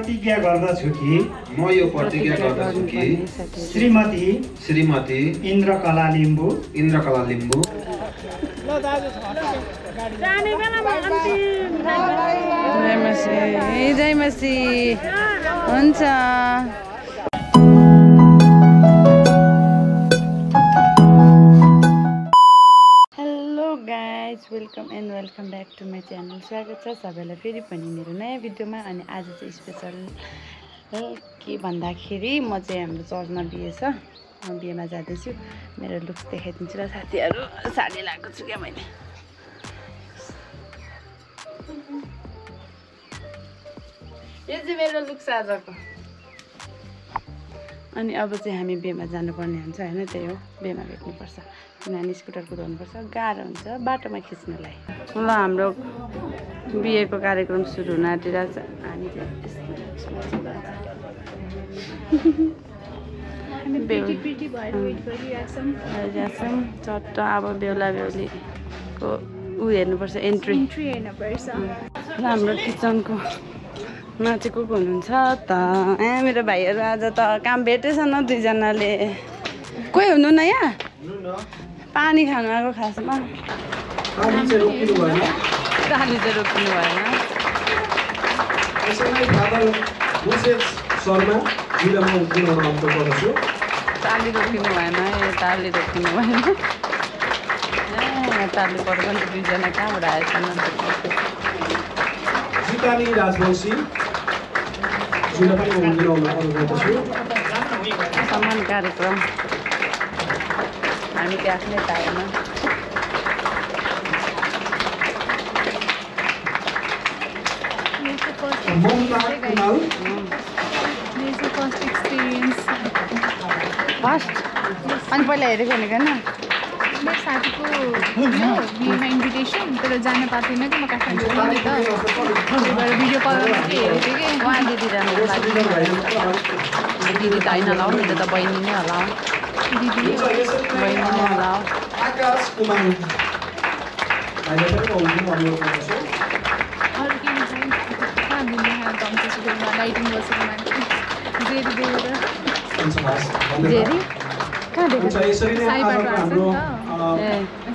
प्रतिज्ञा गर्दछु कि श्रीमती इन्द्रकला लिम्बू जय मसी हुन्छ। Welcome back to my channel. स्वागत छ सबैलाई फेरि पनि मेरो नयाँ भिडियोमा। अनि आज चाहिँ स्पेसल के भन्दाखेरि म चाहिँ हाम्रो चर्चमा बिहे छ, म बिहेमा जाँदैछु। मेरो लुक्स देखाइदिन्छु ल साथीहरू। साडी लगाएको छु क्या मैले। यो चाहिँ मेरो लुक्स आजको। अनि अब चाहिँ हामी बिहेमा जानुपर्ने हुन्छ होइन, त्यही हो बिहेमा भेट्नुपर्छ किनभने स्कुटर कुदाउनुपर्छ, गाह्रो हुन्छ बाटोमा खिच्नलाई। ल हाम्रो बिहेको कार्यक्रम सुरु हुन आँटिरहेको छ। हामी चाहिँ चट्ट अब बेहुला बेहुलीको ऊ हेर्नुपर्छ, एन्ट्री हेर्नुपर्छ। र हाम्रो किचनको चाहिँ को हुनुहुन्छ त? मेरो भाइहरू आज त काम भेटेछन् दुईजनाले। कोही हुनु न यहाँ? पानी खानु आएको खासमा। टाली चाहिँ रोकिनु भएन। टाली रोक्नु भएन, टाली रोकिनु भएन। टाली पर्छ नि दुईजना कहाँबाट आएछन्? समान कार्यक्रम हामी त्यो आफ्नै टाइममा। फर्स्ट अनि पहिला हेरेको भनेको होइन मेरो साथीको बिहेमा इन्भिटेसन, तर जान पाएको थिएन कि म काठमाडौँ नि त। त्यही भएर भिडियो कलमा हेरेको थिएँ कि उहाँ दिदी जानुको लागि। दिदी त होइन होला हौ, मेरो त बहिनी नै होला हौ। बहिनी नै होला हौ। अरू के हुन्छ कहाँ घुम्ने खानु पाउँछ सुरुमा लाइटिङ बसेको मान्छे जेरी देखेर जेरी कहाँ देखेको? साइबाट आएको नि त।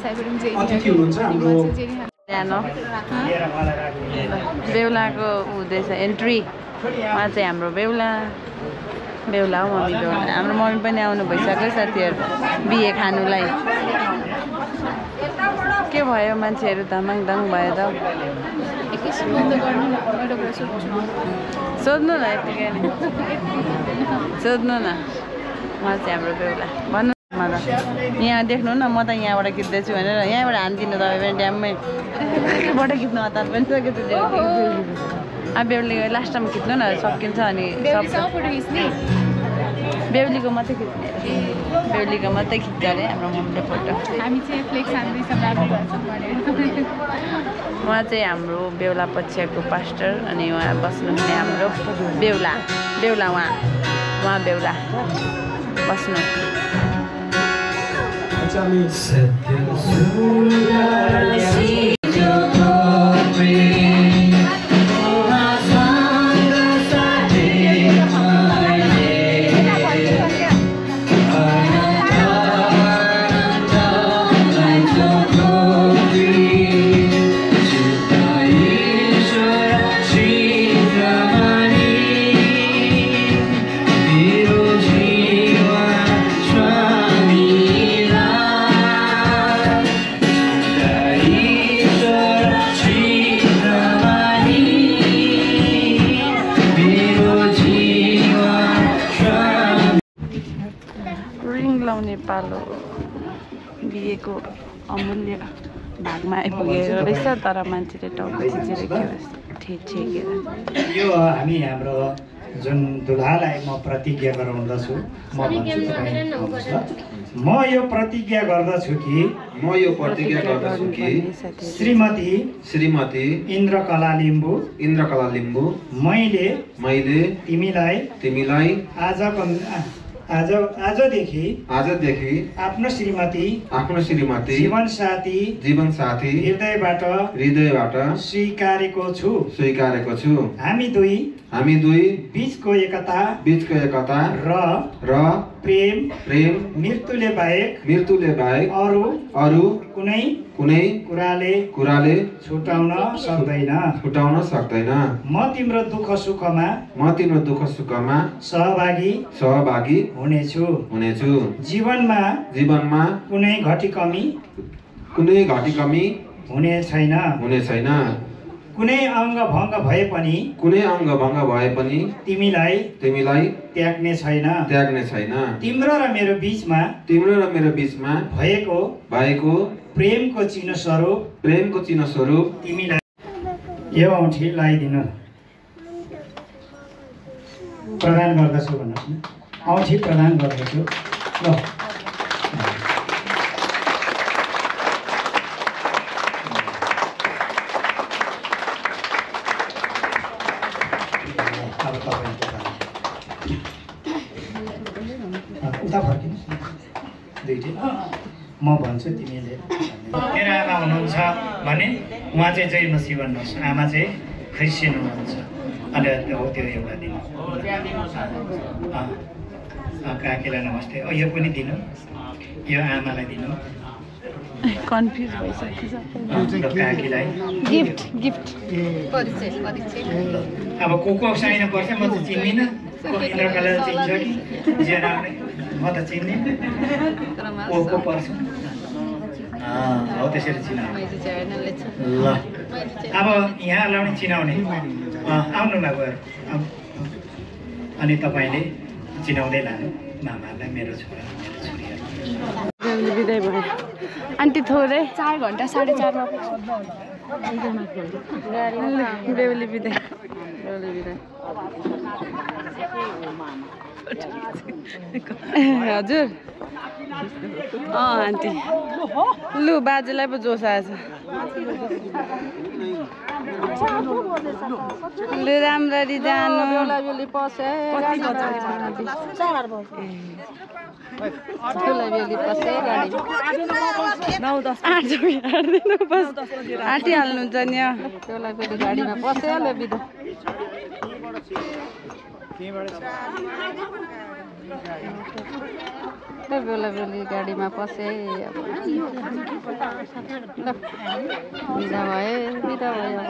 साइबाट जेरी न्यानो बेहुलाको हुँदैछ एन्ट्री। उहाँ चाहिँ हाम्रो बेहुला हो, मम्मी बेहुला। हाम्रो मम्मी पनि आउनु भइसक्यो साथीहरू बिहे खानुलाई। के भयो मान्छेहरू तामाङदाङ भयो त? सोध्नु न यतिकै नै, सोध्नु न। उहाँ चाहिँ हाम्रो बेहुला। भन्नु न यहाँ देख्नु न, म त यहाँबाट खिच्दैछु भनेर यहाँबाट हानिदिनु तपाईँ पनि ड्याममै। बाट खिच्नु हतार पनि सकेको छु। अब बेहुली लास्ट टाइम खिच्नु न सकिन्छ। अनि बेहुलीको मात्रै खिच्ने, बेहुलीको मात्रै खिच्छ अरे हाम्रो मम्मीले फोटो। हामी चाहिँ फ्लेक्स हान्दैछौँ। उहाँ चाहिँ हाम्रो बेहुला पक्षको पास्टर अनि उहाँ बस्नुहुने हाम्रो बेहुला उहाँ बेहुला बस्नु। पालो बिहेको अमूल्य भागमा आइपुगेको रहेछ, तर मान्छेले टाउको थिचेर ठेकेर। यो हाम्रो जुन दुल्हालाई म प्रतिज्ञा गराउँदछु, म भन्छु तपाईँ म यो प्रतिज्ञा गर्दछु कि श्रीमती इन्द्रकला लिम्बू मैले तिमीलाई आजदेखि आफ्नो श्रीमती जीवन साथी हृदयबाट स्वीकारेको छु। हामी दुई हामी दुई बीचको एकता बीचको एकता र प्रेम मृत्युले बाहेक अरू कुनै कुराले छुटाउन सक्दैन। म तिम्रो दुःख सुखमा सहभागी हुनेछु। जीवनमा कुनै घटी कमी हुने छैन। कुनै अङ्ग भङ्ग भए पनि तिमीलाई त्याग्ने छैन। तिम्रो र मेरो बीचमा भएको प्रेमको चिनो स्वरूप तिमीलाई यो औँठी लगाइदिनु। प्रदान गर्दछु भन्नुहोस् न। औँठी प्रदान गर्दछु। ल अब तपाईँको पाला। उता फर्किनुहोस् न दुईटै। म भन्छु तिमीले। मेरो आमा हुनुहुन्छ भने उहाँ चाहिँ जय मसी भन्नुहोस्। आमा चाहिँ क्रिस्चियन हुनुहुन्छ। अनि हो त्यो एउटा दिनु। काकीलाई नमस्ते। यो पनि दिनु। यो आमालाई दिनु। कन्फ्युज भइसक्यो काकीलाई गिफ्ट अब को साइन पर्छ म त चिन्दिनँ। इन्द्रकला चिन्छ कि जेना म त चिन्दिनँ। को पर्छ हो त्यसरी चिनाउने। ल अब यहाँ लाउने चिनाउने आउनु न गएर। अनि तपाईँले चिनाउँदै लानु मामालाई मेरो छोरा मेरो छोरीहरू। बिदाई भयो आन्टी थोरै 4 घन्टा 4:30 मा बेहुली बिदाई। हजुर आन्टी लु बाजेलाई पो जोस आएछ। लु राम्ररी जानु। आँटिहाल्नुहुन्छ नि गाडीमा पस्यो बिदा। बेला बेली गाडीमा पसे बिदा भयो।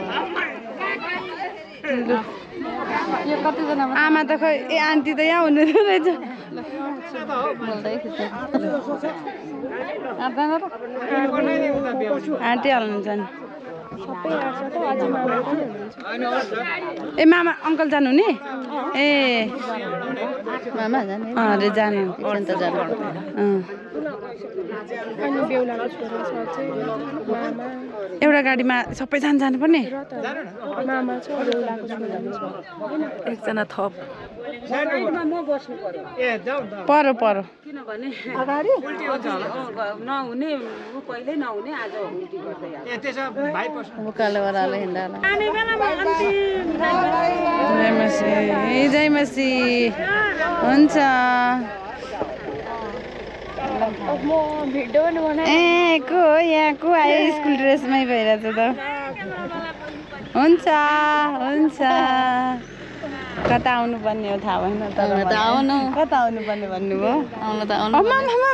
यो कतिजना आमा त खै ए आन्टी त यहाँ हुनु रहेछ। आन्टी हाल्नुहुन्छ नि। ए मामा अङ्कल जानुहुने? ए मामा जाने अरे जानु एउटा गाडीमा सबै जानुपर्ने। एकजना थप पर किनभने नहुने कहिल्यै नहुने आज उकालोवालाले हिँड्दा जय मसी हुन्छ। ए को यहाँको आयो स्कुल ड्रेसमै भइरहेछ त। हुन्छ कता आउनुपर्ने हो थाहा भएन। कता आउनुपर्ने भन्नुभयो?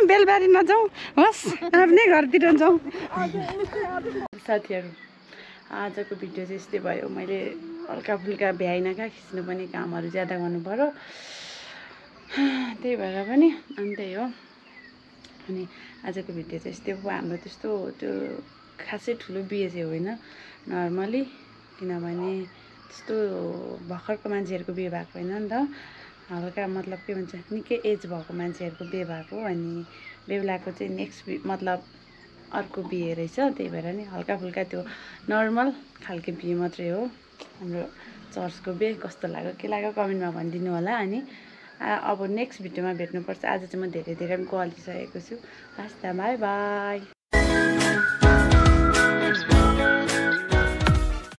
बेलबारी नजाउँ होस् आफ्नै घरतिर जाउँ। साथीहरू आजको भिडियो चाहिँ यस्तै भयो। मैले हल्का फुल्का भ्याइन कहाँ खिच्नु पनि कामहरू ज्यादा गर्नु पर्यो। त्यही भएर पनि अनि त्यही हो। अनि आजको भिडियो चाहिँ यस्तै हो। हाम्रो त्यस्तो त्यो खासै ठुलो बिहे चाहिँ होइन नर्मली। किनभने त्यस्तो भर्खरको मान्छेहरूको बिहे भएको होइन नि त। हल्का मतलब के भन्छ निकै एज भएको मान्छेहरूको बिहे भएको। अनि बेहुलाको चाहिँ नेक्स्ट मतलब अर्को बिहे रहेछ। त्यही भएर नि हल्का फुल्का त्यो नर्मल खालको बिहे मात्रै हो। हाम्रो चर्चको बिहे कस्तो लाग्यो के लाग्यो कमेन्टमा भनिदिनु होला। अनि अब नेक्स्ट भिडियोमा भेट्नुपर्छ। आज चाहिँ म धेरै गलिसकेको छु। हस् त बाई बाई।